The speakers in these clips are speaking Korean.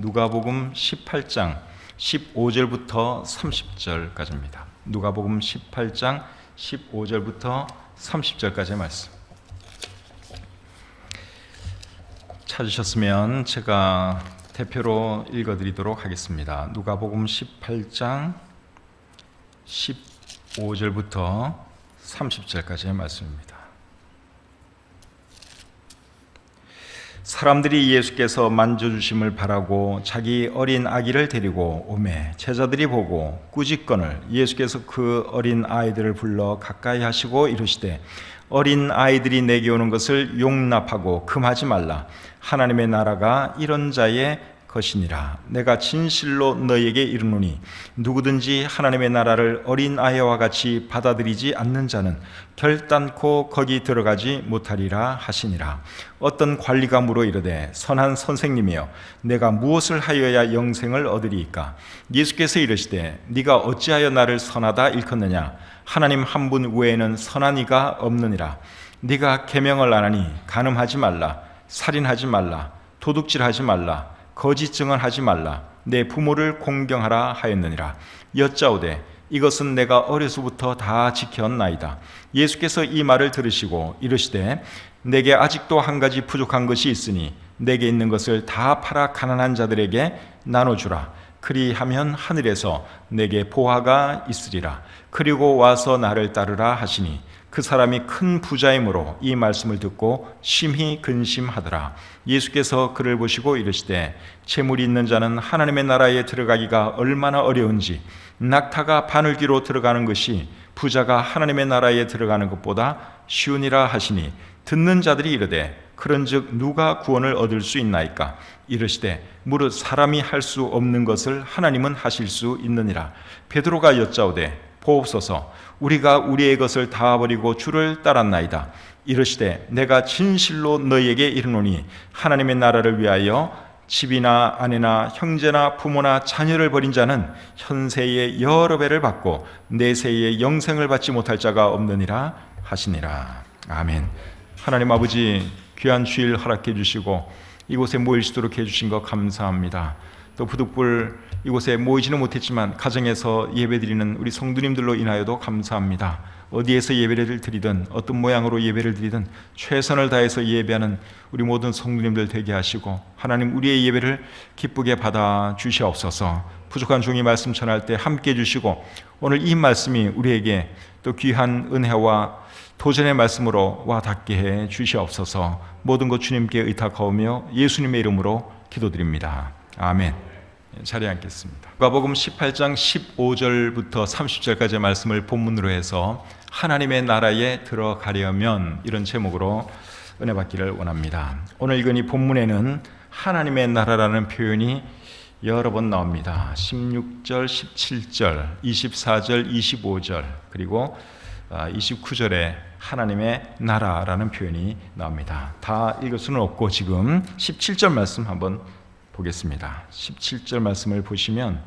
누가복음 18장 15절부터 30절까지입니다. 누가복음 18장 15절부터 30절까지의 말씀. 찾으셨으면 제가 대표로 읽어드리도록 하겠습니다. 누가복음 18장 15절부터 30절까지의 말씀입니다. 사람들이 예수께서 만져주심을 바라고 자기 어린 아기를 데리고 오매 제자들이 보고 꾸짖거늘 예수께서 그 어린 아이들을 불러 가까이 하시고 이르시되 어린 아이들이 내게 오는 것을 용납하고 금하지 말라. 하나님의 나라가 이런 자의 것이니라. 내가 진실로 너희에게 이르노니 누구든지 하나님의 나라를 어린 아이와 같이 받아들이지 않는 자는 결단코 거기 들어가지 못하리라 하시니라. 어떤 관리가 물어 이르되 선한 선생님이여 내가 무엇을 하여야 영생을 얻으리이까? 예수께서 이르시되 네가 어찌하여 나를 선하다 일컫느냐? 하나님 한 분 외에는 선한 이가 없느니라. 네가 계명을 안 하니 간음하지 말라, 살인하지 말라, 도둑질하지 말라, 거짓 증언하지 말라, 내 부모를 공경하라 하였느니라. 여짜오되 이것은 내가 어려서부터 다 지켰나이다. 예수께서 이 말을 들으시고 이르시되 내게 아직도 한 가지 부족한 것이 있으니 내게 있는 것을 다 팔아 가난한 자들에게 나눠주라. 그리하면 하늘에서 내게 보화가 있으리라. 그리고 와서 나를 따르라 하시니 그 사람이 큰 부자이므로 이 말씀을 듣고 심히 근심하더라. 예수께서 그를 보시고 이르시되 재물이 있는 자는 하나님의 나라에 들어가기가 얼마나 어려운지 낙타가 바늘귀로 들어가는 것이 부자가 하나님의 나라에 들어가는 것보다 쉬우니라 하시니 듣는 자들이 이르되 그런즉 누가 구원을 얻을 수 있나이까? 이르시되 무릇 사람이 할 수 없는 것을 하나님은 하실 수 있느니라. 베드로가 여짜오되 보옵소서 우리가 우리의 것을 다 버리고 주를 따랐나이다. 이르시되 내가 진실로 너희에게 이르노니 하나님의 나라를 위하여 집이나 아내나 형제나 부모나 자녀를 버린 자는 현세의 여러 배를 받고 내세의 영생을 받지 못할 자가 없느니라 하시니라. 아멘. 하나님 아버지 귀한 주일 허락해 주시고 이곳에 모일 수 있도록 해주신 것 감사합니다. 또 부득불 이곳에 모이지는 못했지만 가정에서 예배드리는 우리 성도님들로 인하여도 감사합니다. 어디에서 예배를 드리든 어떤 모양으로 예배를 드리든 최선을 다해서 예배하는 우리 모든 성도님들 되게 하시고 하나님 우리의 예배를 기쁘게 받아 주시옵소서. 부족한 종이 말씀 전할 때 함께 해주시고 오늘 이 말씀이 우리에게 또 귀한 은혜와 도전의 말씀으로 와 닿게 해 주시옵소서. 모든 것 주님께 의탁하오며 예수님의 이름으로 기도드립니다. 아멘. 자리에 앉겠습니다. 누가복음 18장 15절부터 30절까지의 말씀을 본문으로 해서 하나님의 나라에 들어가려면 이런 제목으로 은혜 받기를 원합니다. 오늘 읽은 이 본문에는 하나님의 나라라는 표현이 여러 번 나옵니다. 16절, 17절, 24절, 25절 그리고 29절에 하나님의 나라라는 표현이 나옵니다. 다 읽을 수는 없고 지금 17절 말씀 한번 보겠습니다. 17절 말씀을 보시면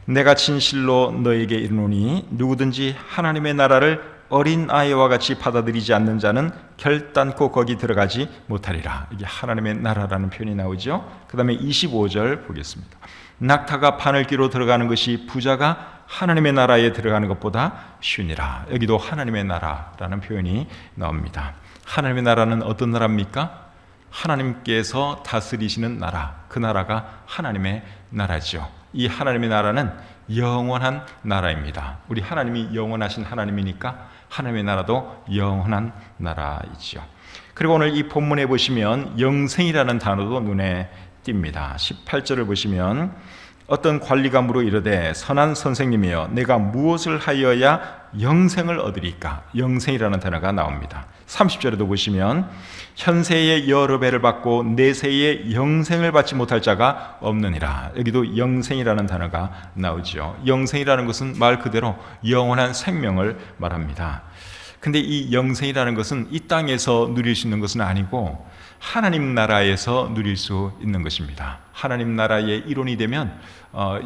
내가 진실로 너에게 이르노니 누구든지 하나님의 나라를 어린 아이와 같이 받아들이지 않는 자는 결단코 거기 들어가지 못하리라. 이게 하나님의 나라라는 표현이 나오죠. 그 다음에 25절 보겠습니다. 낙타가 바늘귀로 들어가는 것이 부자가 하나님의 나라에 들어가는 것보다 쉬우니라. 여기도 하나님의 나라라는 표현이 나옵니다. 하나님의 나라는 어떤 나라입니까? 하나님께서 다스리시는 나라, 그 나라가 하나님의 나라죠. 이 하나님의 나라는 영원한 나라입니다. 우리 하나님이 영원하신 하나님이니까 하나님의 나라도 영원한 나라이죠. 그리고 오늘 이 본문에 보시면 영생이라는 단어도 눈에 띕니다. 18절을 보시면 어떤 관리가 물어 이르되 선한 선생님이여 내가 무엇을 하여야 영생을 얻으리까? 영생이라는 단어가 나옵니다. 30절에도 보시면 현세의 여러 배를 받고 내세의 영생을 받지 못할 자가 없느니라. 여기도 영생이라는 단어가 나오죠. 영생이라는 것은 말 그대로 영원한 생명을 말합니다. 근데 이 영생이라는 것은 이 땅에서 누릴 수 있는 것은 아니고 하나님 나라에서 누릴 수 있는 것입니다. 하나님 나라의 일원이 되면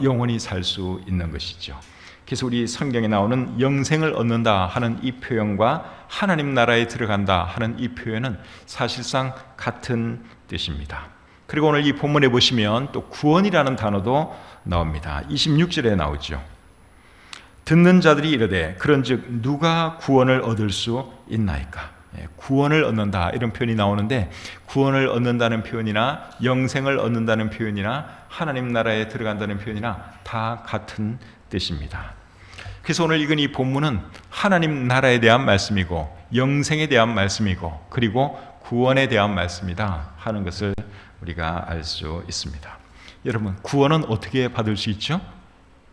영원히 살 수 있는 것이죠. 그래서 우리 성경에 나오는 영생을 얻는다 하는 이 표현과 하나님 나라에 들어간다 하는 이 표현은 사실상 같은 뜻입니다. 그리고 오늘 이 본문에 보시면 또 구원이라는 단어도 나옵니다. 26절에 나오죠. 듣는 자들이 이르되 그런즉 누가 구원을 얻을 수 있나이까. 구원을 얻는다 이런 표현이 나오는데, 구원을 얻는다는 표현이나 영생을 얻는다는 표현이나 하나님 나라에 들어간다는 표현이나 다 같은 뜻입니다. 그래서 오늘 읽은 이 본문은 하나님 나라에 대한 말씀이고 영생에 대한 말씀이고 그리고 구원에 대한 말씀이다 하는 것을 우리가 알 수 있습니다. 여러분, 구원은 어떻게 받을 수 있죠?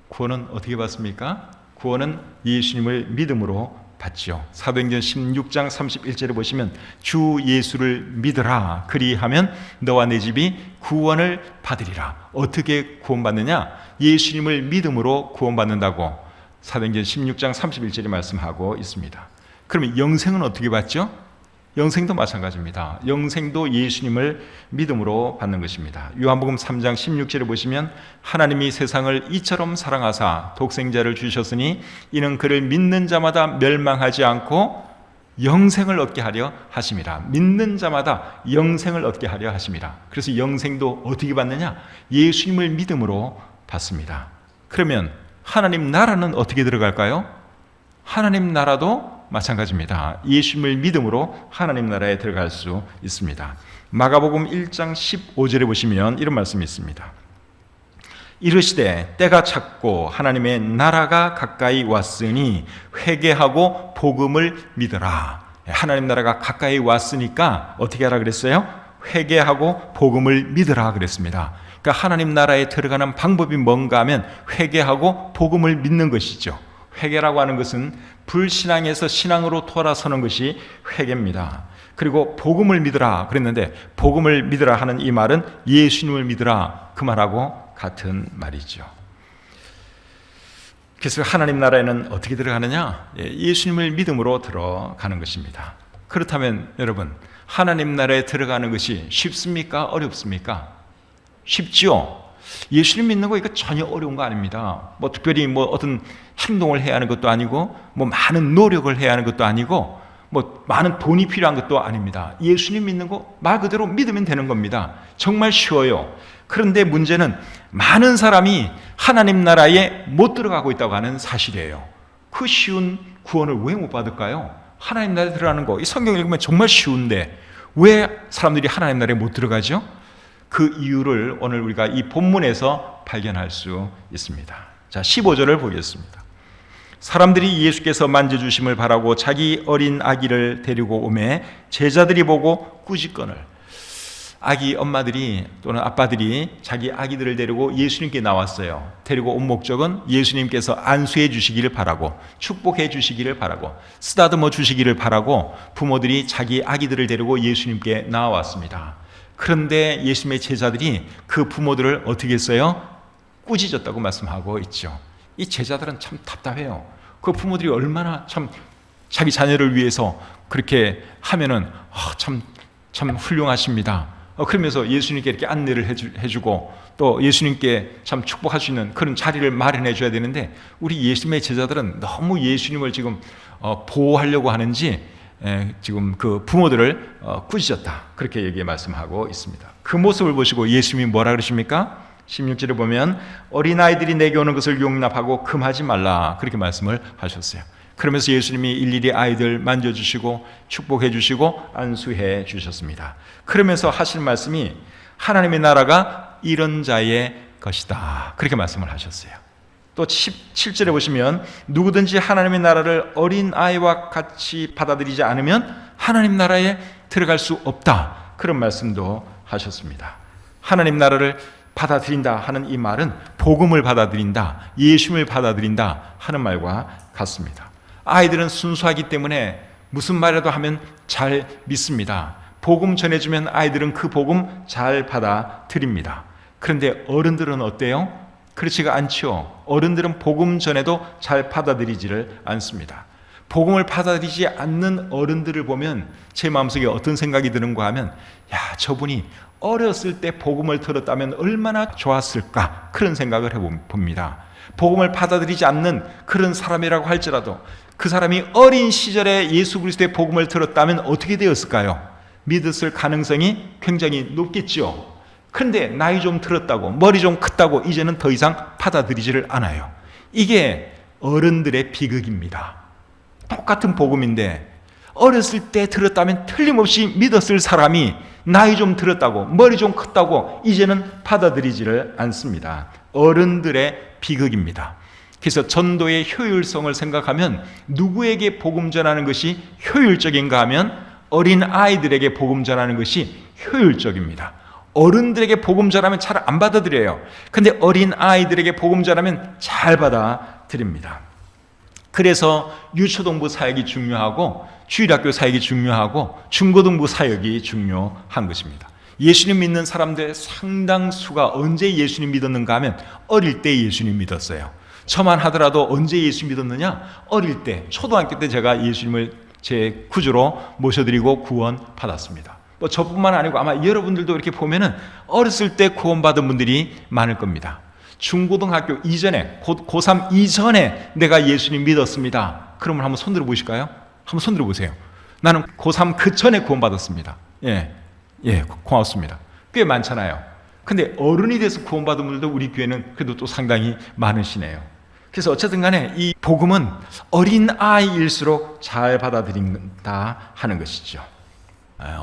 구원은 어떻게 받습니까? 구원은 예수님을 믿음으로 받죠. 사도행전 16장 31절에 보시면 주 예수를 믿으라 그리하면 너와 내 집이 구원을 받으리라. 어떻게 구원받느냐? 예수님을 믿음으로 구원받는다고 사도행전 16장 31절에 말씀하고 있습니다. 그러면 영생은 어떻게 받죠? 영생도 마찬가지입니다. 영생도 예수님을 믿음으로 받는 것입니다. 요한복음 3장 16절에 보시면 하나님이 세상을 이처럼 사랑하사 독생자를 주셨으니 이는 그를 믿는 자마다 멸망하지 않고 영생을 얻게 하려 하심이라. 믿는 자마다 영생을 얻게 하려 하심이라. 그래서 영생도 어떻게 받느냐? 예수님을 믿음으로 받습니다. 그러면 하나님 나라는 어떻게 들어갈까요? 하나님 나라도 마찬가지입니다. 예수님을 믿음으로 하나님 나라에 들어갈 수 있습니다. 마가복음 1장 15절에 보시면 이런 말씀이 있습니다. 이르시되 때가 찼고 하나님의 나라가 가까이 왔으니 회개하고 복음을 믿으라. 하나님 나라가 가까이 왔으니까 어떻게 하라 그랬어요? 회개하고 복음을 믿으라 그랬습니다. 그러니까 하나님 나라에 들어가는 방법이 뭔가 하면 회개하고 복음을 믿는 것이죠. 회개라고 하는 것은 불신앙에서 신앙으로 돌아서는 것이 회개입니다. 그리고 복음을 믿으라 그랬는데 복음을 믿으라 하는 이 말은 예수님을 믿으라 그 말하고 같은 말이죠. 그래서 하나님 나라에는 어떻게 들어가느냐? 예수님을 믿음으로 들어가는 것입니다. 그렇다면 여러분, 하나님 나라에 들어가는 것이 쉽습니까? 어렵습니까? 쉽지요. 예수님 믿는 거 이거 전혀 어려운 거 아닙니다. 뭐 특별히 뭐 어떤 행동을 해야 하는 것도 아니고 뭐 많은 노력을 해야 하는 것도 아니고 뭐 많은 돈이 필요한 것도 아닙니다. 예수님 믿는 거 말 그대로 믿으면 되는 겁니다. 정말 쉬워요. 그런데 문제는 많은 사람이 하나님 나라에 못 들어가고 있다고 하는 사실이에요. 그 쉬운 구원을 왜 못 받을까요? 하나님 나라에 들어가는 거, 이 성경 읽으면 정말 쉬운데 왜 사람들이 하나님 나라에 못 들어가죠? 그 이유를 오늘 우리가 이 본문에서 발견할 수 있습니다. 자, 15절을 보겠습니다. 사람들이 예수께서 만져주심을 바라고 자기 어린 아기를 데리고 오매 제자들이 보고 꾸짖거늘. 아기 엄마들이 또는 아빠들이 자기 아기들을 데리고 예수님께 나왔어요. 데리고 온 목적은 예수님께서 안수해 주시기를 바라고 축복해 주시기를 바라고 쓰다듬어 주시기를 바라고 부모들이 자기 아기들을 데리고 예수님께 나왔습니다. 그런데 예수님의 제자들이 그 부모들을 어떻게 했어요? 꾸짖었다고 말씀하고 있죠. 이 제자들은 참 답답해요. 그 부모들이 얼마나 참 자기 자녀를 위해서 그렇게 하면은 참 훌륭하십니다. 그러면서 예수님께 이렇게 안내를 해주고 또 예수님께 참 축복할 수 있는 그런 자리를 마련해 줘야 되는데 우리 예수님의 제자들은 너무 예수님을 지금 보호하려고 하는지 지금 그 부모들을 꾸짖었다. 그렇게 얘기 말씀하고 있습니다. 그 모습을 보시고 예수님이 뭐라 그러십니까? 16절에 보면 어린아이들이 내게 오는 것을 용납하고 금하지 말라. 그렇게 말씀을 하셨어요. 그러면서 예수님이 일일이 아이들 만져주시고 축복해 주시고 안수해 주셨습니다. 그러면서 하실 말씀이 하나님의 나라가 이런 자의 것이다. 그렇게 말씀을 하셨어요. 또 17절에 보시면 누구든지 하나님의 나라를 어린아이와 같이 받아들이지 않으면 하나님 나라에 들어갈 수 없다. 그런 말씀도 하셨습니다. 하나님 나라를 받아들인다 하는 이 말은 복음을 받아들인다, 예수님을 받아들인다 하는 말과 같습니다. 아이들은 순수하기 때문에 무슨 말이라도 하면 잘 믿습니다. 복음 전해주면 아이들은 그 복음 잘 받아들입니다. 그런데 어른들은 어때요? 그렇지가 않죠. 어른들은 복음 전에도 잘 받아들이지를 않습니다. 복음을 받아들이지 않는 어른들을 보면 제 마음속에 어떤 생각이 드는가 하면 저분이 어렸을 때 복음을 들었다면 얼마나 좋았을까 그런 생각을 해봅니다. 복음을 받아들이지 않는 그런 사람이라고 할지라도 그 사람이 어린 시절에 예수 그리스도의 복음을 들었다면 어떻게 되었을까요? 믿었을 가능성이 굉장히 높겠죠. 그런데 나이 좀 들었다고, 머리 좀 컸다고 이제는 더 이상 받아들이지를 않아요. 이게 어른들의 비극입니다. 똑같은 복음인데 어렸을 때 들었다면 틀림없이 믿었을 사람이 나이 좀 들었다고, 머리 좀 컸다고 이제는 받아들이지를 않습니다. 어른들의 비극입니다. 그래서 전도의 효율성을 생각하면 누구에게 복음 전하는 것이 효율적인가 하면 어린 아이들에게 복음 전하는 것이 효율적입니다. 어른들에게 복음 전하면 잘 안 받아들여요. 근데 어린 아이들에게 복음 전하면 잘 받아들입니다. 그래서 유초동부 사역이 중요하고 주일학교 사역이 중요하고 중고등부 사역이 중요한 것입니다. 예수님 믿는 사람들의 상당수가 언제 예수님 믿었는가 하면 어릴 때 예수님 믿었어요. 저만 하더라도 언제 예수 믿었느냐? 어릴 때, 초등학교 때 제가 예수님을 제 구주로 모셔드리고 구원 받았습니다. 뭐 저뿐만 아니고 아마 여러분들도 이렇게 보면은 어렸을 때 구원받은 분들이 많을 겁니다. 중고등학교 이전에, 고3 이전에 내가 예수님 믿었습니다. 그러면 한번 손들어 보실까요? 한번 손들어 보세요. 나는 고3 그 전에 구원받았습니다. 예, 고맙습니다. 꽤 많잖아요. 근데 어른이 돼서 구원받은 분들도 우리 교회는 그래도 또 상당히 많으시네요. 그래서 어쨌든 간에 이 복음은 어린 아이일수록 잘 받아들인다 하는 것이죠.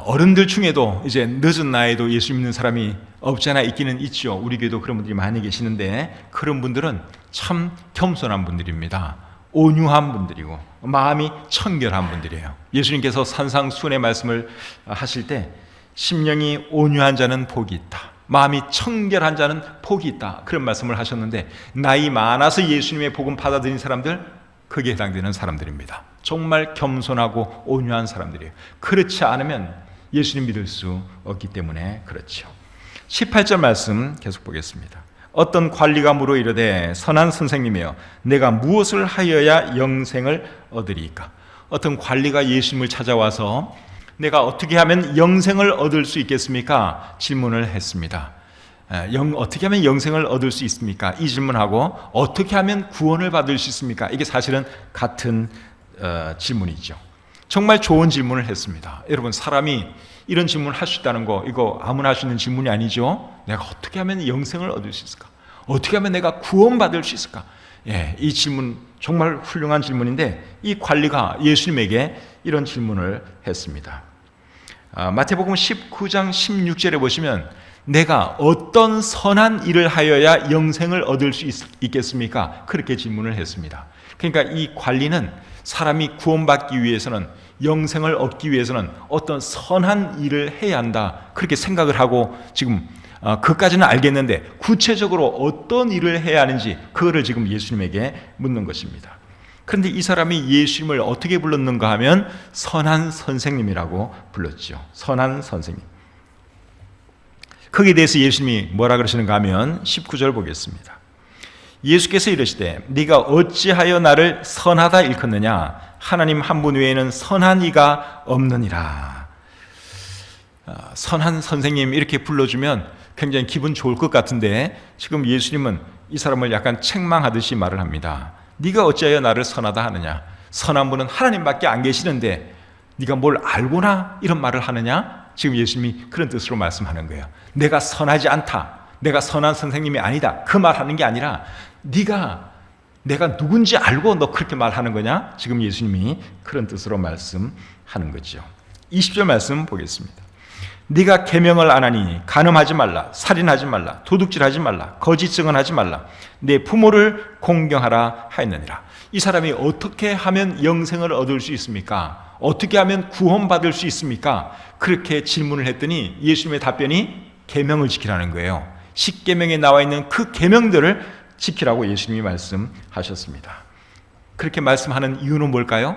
어른들 중에도 이제 늦은 나이에도 예수 믿는 사람이 없지 않아 있기는 있죠. 우리 교회도 그런 분들이 많이 계시는데 그런 분들은 참 겸손한 분들입니다. 온유한 분들이고 마음이 청결한 분들이에요. 예수님께서 산상수훈의 말씀을 하실 때 심령이 온유한 자는 복이 있다, 마음이 청결한 자는 복이 있다, 그런 말씀을 하셨는데 나이 많아서 예수님의 복음 받아들인 사람들, 거기에 해당되는 사람들입니다. 정말 겸손하고 온유한 사람들이에요. 그렇지 않으면 예수님 믿을 수 없기 때문에 그렇죠. 18절 말씀 계속 보겠습니다. 어떤 관리가 물어 이르되 선한 선생님이여 내가 무엇을 하여야 영생을 얻으리이까? 어떤 관리가 예수님을 찾아와서 내가 어떻게 하면 영생을 얻을 수 있겠습니까? 질문을 했습니다. 어떻게 하면 영생을 얻을 수 있습니까? 이 질문하고 어떻게 하면 구원을 받을 수 있습니까? 이게 사실은 같은 질문이죠. 정말 좋은 질문을 했습니다. 여러분, 사람이 이런 질문을 할 수 있다는 거, 이거 아무나 할 수 있는 질문이 아니죠. 내가 어떻게 하면 영생을 얻을 수 있을까? 어떻게 하면 내가 구원받을 수 있을까? 이 질문 정말 훌륭한 질문인데 이 관리가 예수님에게 이런 질문을 했습니다. 마태복음 19장 16절에 보시면 내가 어떤 선한 일을 하여야 영생을 얻을 수 있겠습니까? 그렇게 질문을 했습니다. 그러니까 이 관리는 사람이 구원받기 위해서는, 영생을 얻기 위해서는 어떤 선한 일을 해야 한다, 그렇게 생각을 하고 지금 그까지는 알겠는데 구체적으로 어떤 일을 해야 하는지 그거를 지금 예수님에게 묻는 것입니다. 그런데 이 사람이 예수님을 어떻게 불렀는가 하면 선한 선생님이라고 불렀죠. 선한 선생님. 거기에 대해서 예수님이 뭐라 그러시는가 하면 19절 보겠습니다. 예수께서 이르시되 네가 어찌하여 나를 선하다 일컫느냐? 하나님 한 분 외에는 선한 이가 없느니라. 선한 선생님 이렇게 불러주면 굉장히 기분 좋을 것 같은데 지금 예수님은 이 사람을 약간 책망하듯이 말을 합니다. 네가 어찌하여 나를 선하다 하느냐? 선한 분은 하나님밖에 안 계시는데 네가 뭘 알고나 이런 말을 하느냐? 지금 예수님이 그런 뜻으로 말씀하는 거예요. 내가 선하지 않다, 내가 선한 선생님이 아니다, 그 말하는 게 아니라 내가 누군지 알고 너 그렇게 말하는 거냐? 지금 예수님이 그런 뜻으로 말씀하는 거죠. 20절 말씀 보겠습니다. 네가 계명을 안 하니 간음하지 말라, 살인하지 말라, 도둑질하지 말라, 거짓 증언하지 말라, 내 부모를 공경하라 하였느니라. 이 사람이 어떻게 하면 영생을 얻을 수 있습니까? 어떻게 하면 구원받을 수 있습니까? 그렇게 질문을 했더니 예수님의 답변이 계명을 지키라는 거예요. 십계명에 나와 있는 그 계명들을 지키라고 예수님이 말씀하셨습니다. 그렇게 말씀하는 이유는 뭘까요?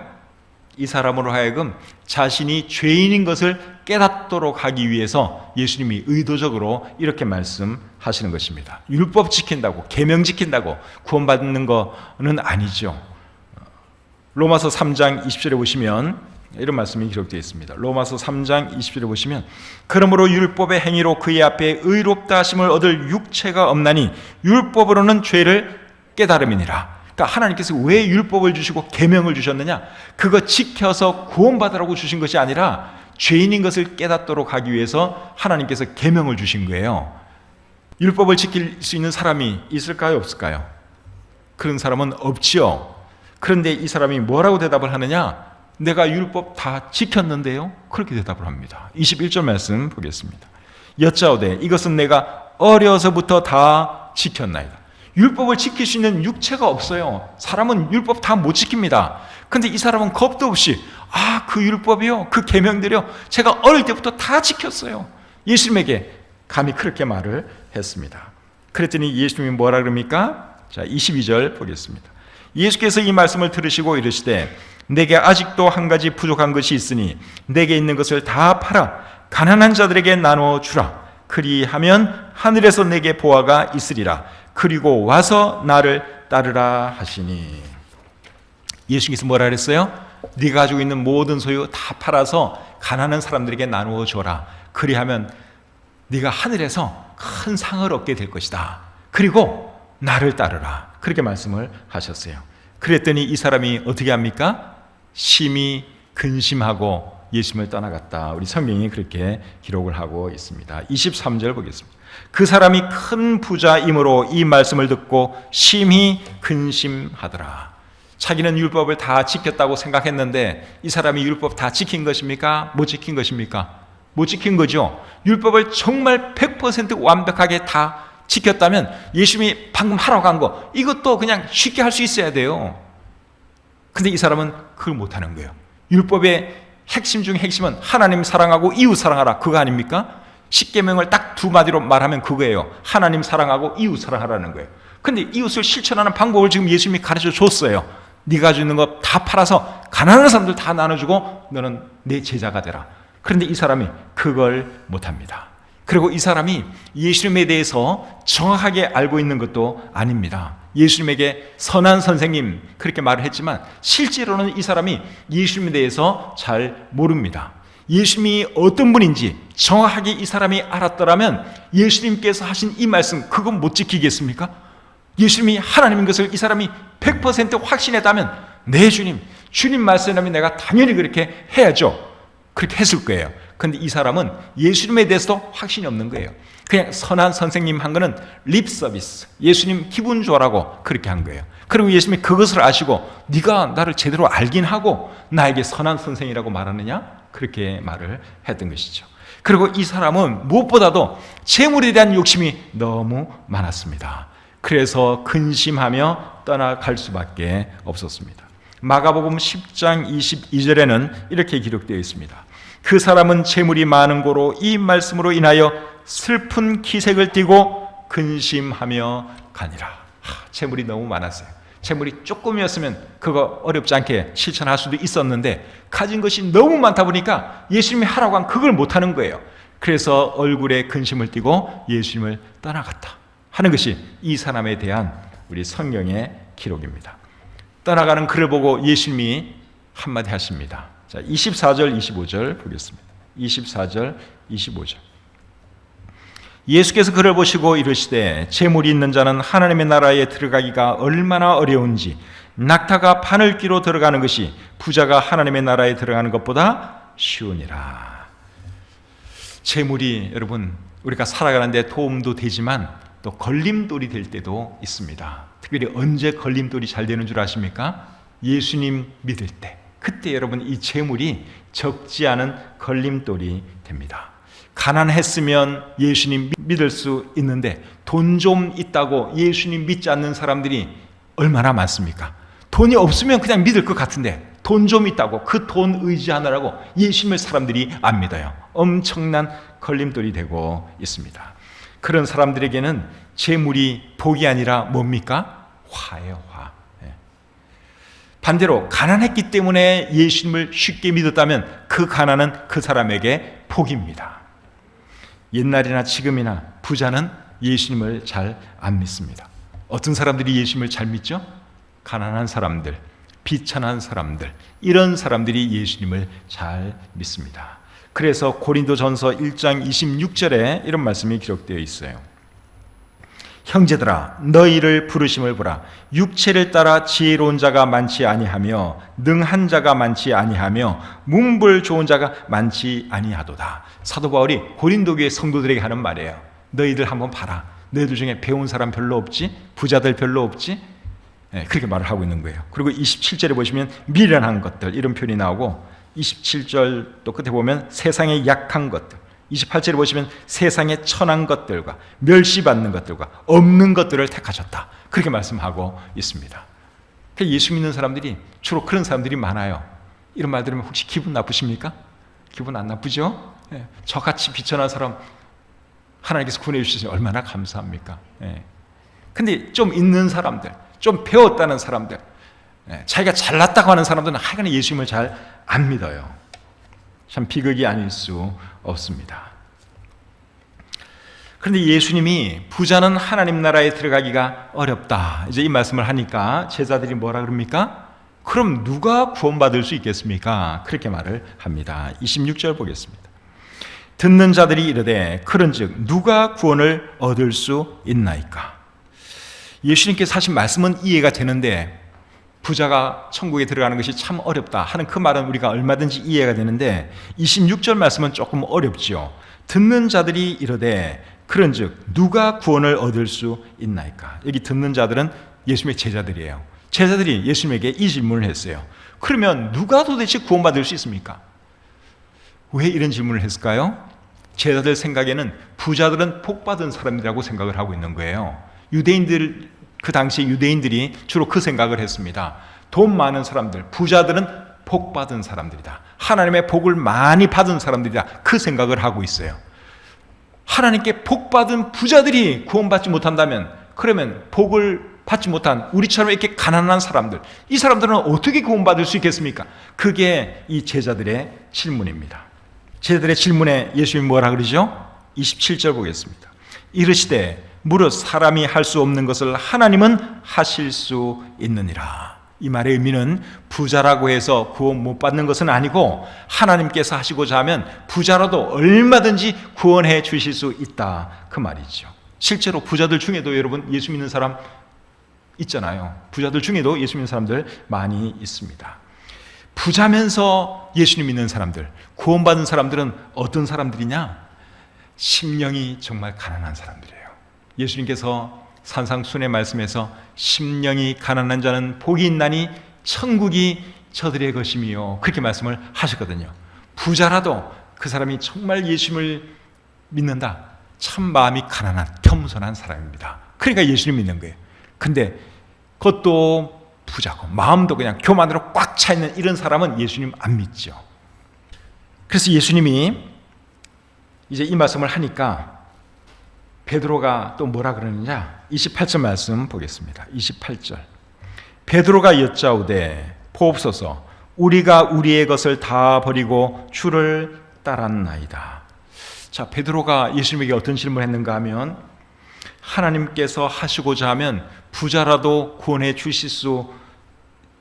이 사람으로 하여금 자신이 죄인인 것을 깨닫도록 하기 위해서 예수님이 의도적으로 이렇게 말씀하시는 것입니다. 율법 지킨다고, 계명 지킨다고 구원받는 거는 아니죠. 로마서 3장 20절에 보시면 이런 말씀이 기록되어 있습니다. 로마서 3장 20절에 보시면 그러므로 율법의 행위로 그의 앞에 의롭다 하심을 얻을 육체가 없나니 율법으로는 죄를 깨달음이니라. 그러니까 하나님께서 왜 율법을 주시고 계명을 주셨느냐? 그거 지켜서 구원받으라고 주신 것이 아니라 죄인인 것을 깨닫도록 하기 위해서 하나님께서 계명을 주신 거예요. 율법을 지킬 수 있는 사람이 있을까요? 없을까요? 그런 사람은 없지요. 그런데 이 사람이 뭐라고 대답을 하느냐? 내가 율법 다 지켰는데요. 그렇게 대답을 합니다. 21절 말씀 보겠습니다. 여짜오되 이것은 내가 어려서부터 다 지켰나이다. 율법을 지킬 수 있는 육체가 없어요. 사람은 율법 다 못 지킵니다. 근데 이 사람은 겁도 없이 그 율법이요, 그 계명들이요, 제가 어릴 때부터 다 지켰어요. 예수님에게 감히 그렇게 말을 했습니다. 그랬더니 예수님이 뭐라 그럽니까? 자, 22절 보겠습니다. 예수께서 이 말씀을 들으시고 이르시되 내게 아직도 한 가지 부족한 것이 있으니 내게 있는 것을 다 팔아 가난한 자들에게 나누어 주라. 그리하면 하늘에서 내게 보화가 있으리라. 그리고 와서 나를 따르라 하시니. 예수님께서 뭐라 그랬어요? 네가 가지고 있는 모든 소유 다 팔아서 가난한 사람들에게 나누어 줘라. 그리하면 네가 하늘에서 큰 상을 얻게 될 것이다. 그리고 나를 따르라. 그렇게 말씀을 하셨어요. 그랬더니 이 사람이 어떻게 합니까? 심히 근심하고 예수님을 떠나갔다. 우리 성경이 그렇게 기록을 하고 있습니다. 23절 보겠습니다. 그 사람이 큰 부자이므로 이 말씀을 듣고 심히 근심하더라. 자기는 율법을 다 지켰다고 생각했는데 이 사람이 율법 다 지킨 것입니까? 못 지킨 것입니까? 못 지킨 거죠. 율법을 정말 100% 완벽하게 다 지켰다면 예수님이 방금 하라고 한 거 이것도 그냥 쉽게 할 수 있어야 돼요. 근데 이 사람은 그걸 못하는 거예요. 율법의 핵심 중 핵심은 하나님 사랑하고 이웃 사랑하라, 그거 아닙니까? 십계명을 딱 두 마디로 말하면 그거예요. 하나님 사랑하고 이웃 사랑하라는 거예요. 근데 이웃을 실천하는 방법을 지금 예수님이 가르쳐 줬어요. 네가 가지고 있는 거 다 팔아서 가난한 사람들 다 나눠주고 너는 내 제자가 되라. 그런데 이 사람이 그걸 못합니다. 그리고 이 사람이 예수님에 대해서 정확하게 알고 있는 것도 아닙니다. 예수님에게 선한 선생님 그렇게 말을 했지만 실제로는 이 사람이 예수님에 대해서 잘 모릅니다. 예수님이 어떤 분인지 정확하게 이 사람이 알았더라면 예수님께서 하신 이 말씀 그건 못 지키겠습니까? 예수님이 하나님인 것을 이 사람이 100% 확신했다면 네 주님 말씀이라면 내가 당연히 그렇게 해야죠. 그렇게 했을 거예요. 그런데 이 사람은 예수님에 대해서도 확신이 없는 거예요. 그냥 선한 선생님 한 거는 립 서비스, 예수님 기분 좋아라고 그렇게 한 거예요. 그리고 예수님이 그것을 아시고 네가 나를 제대로 알긴 하고 나에게 선한 선생이라고 말하느냐? 그렇게 말을 했던 것이죠. 그리고 이 사람은 무엇보다도 재물에 대한 욕심이 너무 많았습니다. 그래서 근심하며 떠나갈 수밖에 없었습니다. 마가복음 10장 22절에는 이렇게 기록되어 있습니다. 그 사람은 재물이 많은 고로 이 말씀으로 인하여 슬픈 기색을 띠고 근심하며 가니라. 재물이 너무 많았어요. 재물이 조금이었으면 그거 어렵지 않게 실천할 수도 있었는데 가진 것이 너무 많다 보니까 예수님이 하라고 한 그걸 못하는 거예요. 그래서 얼굴에 근심을 띠고 예수님을 떠나갔다 하는 것이 이 사람에 대한 우리 성경의 기록입니다. 떠나가는 그를 보고 예수님이 한마디 하십니다. 자, 24절 25절 보겠습니다. 24절 25절. 예수께서 그를 보시고 이르시되 재물이 있는 자는 하나님의 나라에 들어가기가 얼마나 어려운지 낙타가 바늘귀로 들어가는 것이 부자가 하나님의 나라에 들어가는 것보다 쉬우니라. 재물이 여러분 우리가 살아가는데 도움도 되지만 또 걸림돌이 될 때도 있습니다. 특별히 언제 걸림돌이 잘 되는 줄 아십니까? 예수님 믿을 때. 그때 여러분 이 재물이 적지 않은 걸림돌이 됩니다. 가난했으면 예수님 믿을 수 있는데 돈 좀 있다고 예수님 믿지 않는 사람들이 얼마나 많습니까? 돈이 없으면 그냥 믿을 것 같은데 돈 좀 있다고 그 돈 의지하느라고 예수님을 사람들이 안 믿어요. 엄청난 걸림돌이 되고 있습니다. 그런 사람들에게는 재물이 복이 아니라 뭡니까? 화예요, 화. 반대로 가난했기 때문에 예수님을 쉽게 믿었다면 그 가난은 그 사람에게 복입니다. 옛날이나 지금이나 부자는 예수님을 잘 안 믿습니다. 어떤 사람들이 예수님을 잘 믿죠? 가난한 사람들, 비천한 사람들, 이런 사람들이 예수님을 잘 믿습니다. 그래서 고린도전서 1장 26절에 이런 말씀이 기록되어 있어요. 형제들아 너희를 부르심을 보라. 육체를 따라 지혜로운 자가 많지 아니하며 능한 자가 많지 아니하며 문불 좋은 자가 많지 아니하도다. 사도 바울이 고린도 교회 성도들에게 하는 말이에요. 너희들 한번 봐라. 너희들 중에 배운 사람 별로 없지? 부자들 별로 없지? 그렇게 말을 하고 있는 거예요. 그리고 27절에 보시면 미련한 것들 이런 표현이 나오고 27절 또 끝에 보면 세상의 약한 것들, 28절에 보시면 세상의 천한 것들과 멸시받는 것들과 없는 것들을 택하셨다. 그렇게 말씀하고 있습니다. 예수 믿는 사람들이 주로 그런 사람들이 많아요. 이런 말 들으면 혹시 기분 나쁘십니까? 기분 안 나쁘죠? 저같이 비천한 사람 하나님께서 구원해 주셔서 얼마나 감사합니까? 근데 좀 있는 사람들, 좀 배웠다는 사람들, 자기가 잘났다고 하는 사람들은 하여간 예수님을 잘 안 믿어요. 참 비극이 아닐 수 없습니다. 그런데 예수님이 부자는 하나님 나라에 들어가기가 어렵다, 이제 이 말씀을 하니까 제자들이 뭐라 그럽니까? 그럼 누가 구원받을 수 있겠습니까? 그렇게 말을 합니다. 26절 보겠습니다. 듣는 자들이 이르되 그런즉 누가 구원을 얻을 수 있나이까? 예수님께서 하신 말씀은 이해가 되는데 부자가 천국에 들어가는 것이 참 어렵다 하는 그 말은 우리가 얼마든지 이해가 되는데 26절 말씀은 조금 어렵죠. 듣는 자들이 이르되 그런즉 누가 구원을 얻을 수 있나이까? 여기 듣는 자들은 예수님의 제자들이에요. 제자들이 예수님에게 이 질문을 했어요. 그러면 누가 도대체 구원받을 수 있습니까? 왜 이런 질문을 했을까요? 제자들 생각에는 부자들은 복받은 사람이라고 생각을 하고 있는 거예요. 유대인들, 그 당시 유대인들이 주로 그 생각을 했습니다. 돈 많은 사람들, 부자들은 복받은 사람들이다. 하나님의 복을 많이 받은 사람들이다. 그 생각을 하고 있어요. 하나님께 복받은 부자들이 구원받지 못한다면, 그러면 복을 받지 못한 우리처럼 이렇게 가난한 사람들, 이 사람들은 어떻게 구원받을 수 있겠습니까? 그게 이 제자들의 질문입니다. 제자들의 질문에 예수님이 뭐라 그러죠? 27절 보겠습니다. 이르시되 무릇 사람이 할 수 없는 것을 하나님은 하실 수 있느니라. 이 말의 의미는 부자라고 해서 구원 못 받는 것은 아니고 하나님께서 하시고자 하면 부자라도 얼마든지 구원해 주실 수 있다, 그 말이죠. 실제로 부자들 중에도 여러분 예수 믿는 사람 있잖아요. 부자들 중에도 예수 믿는 사람들 많이 있습니다. 부자면서 예수님 믿는 사람들, 구원받은 사람들은 어떤 사람들이냐? 심령이 정말 가난한 사람들이에요. 예수님께서 산상순의 말씀에서 심령이 가난한 자는 복이 있나니 천국이 저들의 것이며 그렇게 말씀을 하셨거든요. 부자라도 그 사람이 정말 예수님을 믿는다, 참 마음이 가난한 겸손한 사람입니다. 그러니까 예수님 믿는 거예요. 근데 그것도 부자고 마음도 그냥 교만으로 꽉 차 있는 이런 사람은 예수님 안 믿죠. 그래서 예수님이 이제 이 말씀을 하니까 베드로가 또 뭐라 그러느냐? 28절 말씀 보겠습니다. 28절. 베드로가 여짜오되 보옵소서 우리가 우리의 것을 다 버리고 주를 따랐나이다. 자, 베드로가 예수님에게 어떤 질문을 했는가 하면 하나님께서 하시고자 하면 부자라도 구원해 주실 수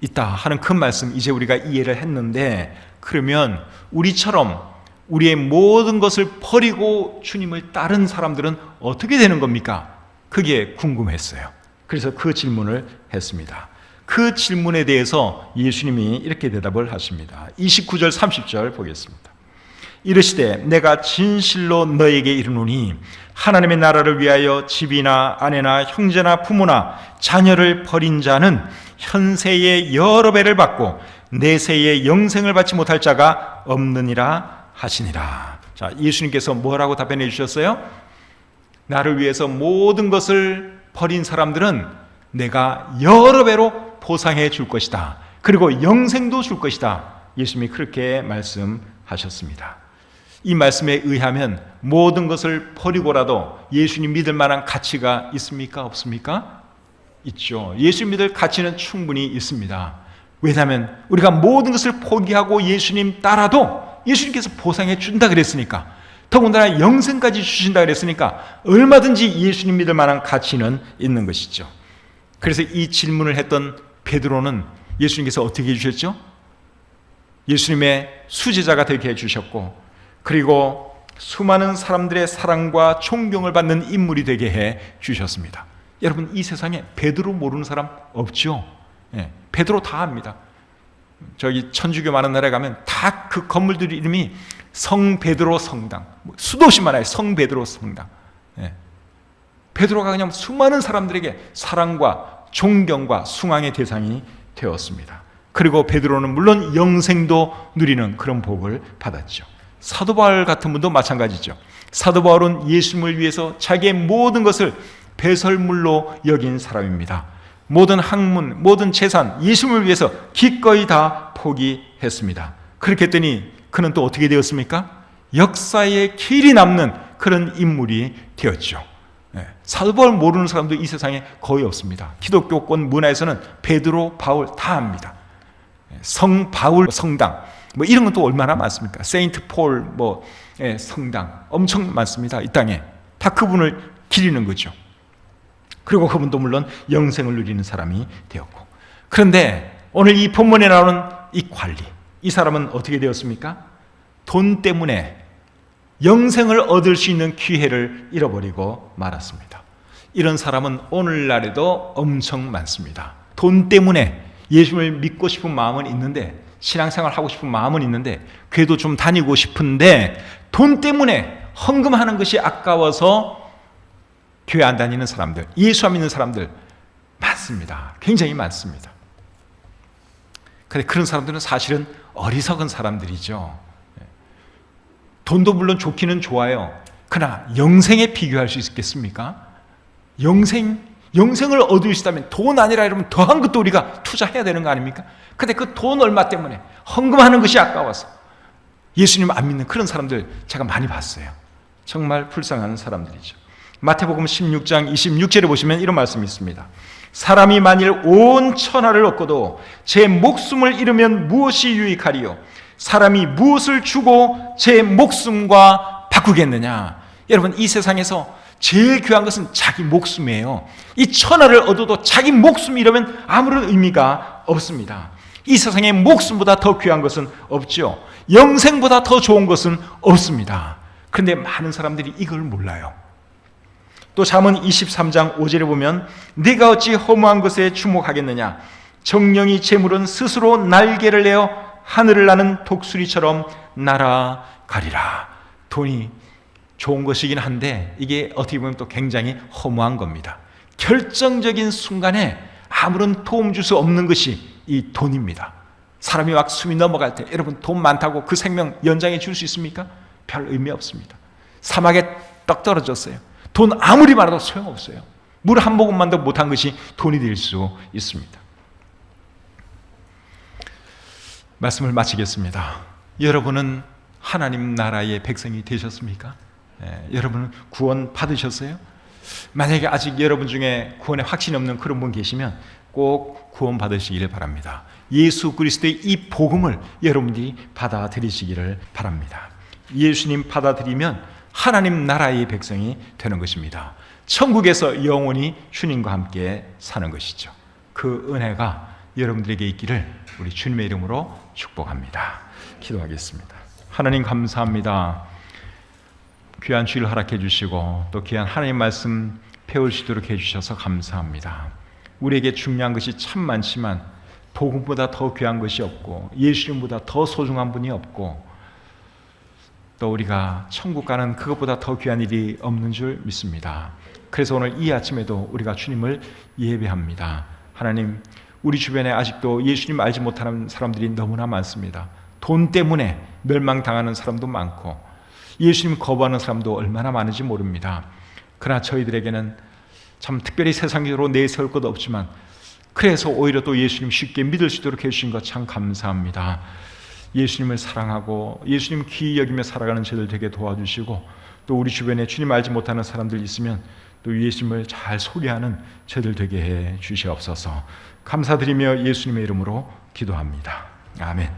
있다 하는 그 말씀 이제 우리가 이해를 했는데, 그러면 우리처럼 우리의 모든 것을 버리고 주님을 따른 사람들은 어떻게 되는 겁니까? 그게 궁금했어요. 그래서 그 질문을 했습니다. 그 질문에 대해서 예수님이 이렇게 대답을 하십니다. 29절 30절 보겠습니다. 이르시되 내가 진실로 너에게 이르노니 하나님의 나라를 위하여 집이나 아내나 형제나 부모나 자녀를 버린 자는 현세의 여러 배를 받고 내세의 영생을 받지 못할 자가 없느니라 하시니라. 자, 예수님께서 뭐라고 답변해 주셨어요? 나를 위해서 모든 것을 버린 사람들은 내가 여러 배로 보상해 줄 것이다. 그리고 영생도 줄 것이다. 예수님이 그렇게 말씀하셨습니다. 이 말씀에 의하면 모든 것을 버리고라도 예수님 믿을 만한 가치가 있습니까? 없습니까? 있죠. 예수님 믿을 가치는 충분히 있습니다. 왜냐하면 우리가 모든 것을 포기하고 예수님 따라도 예수님께서 보상해 준다 그랬으니까, 더군다나 영생까지 주신다 그랬으니까 얼마든지 예수님 믿을 만한 가치는 있는 것이죠. 그래서 이 질문을 했던 베드로는 예수님께서 어떻게 해주셨죠? 예수님의 수제자가 되게 해주셨고, 그리고 수많은 사람들의 사랑과 존경을 받는 인물이 되게 해주셨습니다. 여러분, 이 세상에 베드로 모르는 사람 없죠? 베드로 다 압니다. 저기 천주교 많은 나라에 가면 다 그 건물들 이름이 성 베드로 성당, 수도시 많아요. 성 베드로 성당. 베드로가 그냥 수많은 사람들에게 사랑과 존경과 숭앙의 대상이 되었습니다. 그리고 베드로는 물론 영생도 누리는 그런 복을 받았죠. 사도 바울 같은 분도 마찬가지죠. 사도 바울은 예수님을 위해서 자기의 모든 것을 배설물로 여긴 사람입니다. 모든 학문, 모든 재산, 예수님을 위해서 기꺼이 다 포기했습니다. 그렇게 했더니 그는 또 어떻게 되었습니까? 역사에 길이 남는 그런 인물이 되었죠. 사도 바울 모르는 사람도 이 세상에 거의 없습니다. 기독교권 문화에서는 베드로, 바울 다 합니다. 성 바울 성당 이런 건 또 얼마나 많습니까? 세인트 폴 성당 엄청 많습니다. 이 땅에 다 그분을 기리는 거죠. 그리고 그분도 물론 영생을 누리는 사람이 되었고, 그런데 오늘 이 본문에 나오는 이 관리, 이 사람은 어떻게 되었습니까? 돈 때문에 영생을 얻을 수 있는 기회를 잃어버리고 말았습니다. 이런 사람은 오늘날에도 엄청 많습니다. 돈 때문에 예수님을 믿고 싶은 마음은 있는데, 신앙생활 하고 싶은 마음은 있는데, 교회도 좀 다니고 싶은데 돈 때문에 헌금하는 것이 아까워서 교회 안 다니는 사람들, 예수 안 믿는 사람들 많습니다. 굉장히 많습니다. 그런데 그런 사람들은 사실은 어리석은 사람들이죠. 돈도 물론 좋기는 좋아요. 그러나 영생에 비교할 수 있겠습니까? 영생을 얻을 수 있다면 돈 아니라 이러면 더한 것도 우리가 투자해야 되는 거 아닙니까? 근데 그 돈 얼마 때문에 헌금하는 것이 아까워서 예수님 안 믿는 그런 사람들 제가 많이 봤어요. 정말 불쌍한 사람들이죠. 마태복음 16장 26절에 보시면 이런 말씀이 있습니다. 사람이 만일 온 천하를 얻고도 제 목숨을 잃으면 무엇이 유익하리요? 사람이 무엇을 주고 제 목숨과 바꾸겠느냐? 여러분, 이 세상에서 제일 귀한 것은 자기 목숨이에요. 이 천하를 얻어도 자기 목숨 잃으면 아무런 의미가 없습니다. 이 세상에 목숨보다 더 귀한 것은 없죠. 영생보다 더 좋은 것은 없습니다. 그런데 많은 사람들이 이걸 몰라요. 또 잠언 23장 5절에 보면 네가 어찌 허무한 것에 주목하겠느냐? 정령이 재물은 스스로 날개를 내어 하늘을 나는 독수리처럼 날아가리라. 돈이 좋은 것이긴 한데 이게 어떻게 보면 또 굉장히 허무한 겁니다. 결정적인 순간에 아무런 도움 줄 수 없는 것이 이 돈입니다. 사람이 막 숨이 넘어갈 때 여러분 돈 많다고 그 생명 연장해 줄 수 있습니까? 별 의미 없습니다. 사막에 떡 떨어졌어요. 돈 아무리 많아도 소용없어요. 물 한 모금만도 못한 것이 돈이 될 수 있습니다. 말씀을 마치겠습니다. 여러분은 하나님 나라의 백성이 되셨습니까? 여러분은 구원 받으셨어요? 만약에 아직 여러분 중에 구원에 확신이 없는 그런 분 계시면 꼭 구원 받으시기를 바랍니다. 예수 그리스도의 이 복음을 여러분들이 받아들이시기를 바랍니다. 예수님 받아들이면 하나님 나라의 백성이 되는 것입니다. 천국에서 영원히 주님과 함께 사는 것이죠. 그 은혜가 여러분들에게 있기를 우리 주님의 이름으로 축복합니다. 기도하겠습니다. 하나님 감사합니다. 귀한 주일 허락해 주시고 또 귀한 하나님 말씀 배울 수 있도록 해주셔서 감사합니다. 우리에게 중요한 것이 참 많지만 복음보다 더 귀한 것이 없고 예수님보다 더 소중한 분이 없고 또 우리가 천국 가는 그것보다 더 귀한 일이 없는 줄 믿습니다. 그래서 오늘 이 아침에도 우리가 주님을 예배합니다. 하나님, 우리 주변에 아직도 예수님 알지 못하는 사람들이 너무나 많습니다. 돈 때문에 멸망당하는 사람도 많고 예수님 거부하는 사람도 얼마나 많은지 모릅니다. 그러나 저희들에게는 참 특별히 세상적으로 내세울 것도 없지만 그래서 오히려 또 예수님 쉽게 믿을 수 있도록 해주신 것 참 감사합니다. 예수님을 사랑하고 예수님 귀히 여기며 살아가는 저희들 되게 도와주시고 또 우리 주변에 주님 알지 못하는 사람들 있으면 또 예수님을 잘 소개하는 저희들 되게 해 주시옵소서. 감사드리며 예수님의 이름으로 기도합니다. 아멘.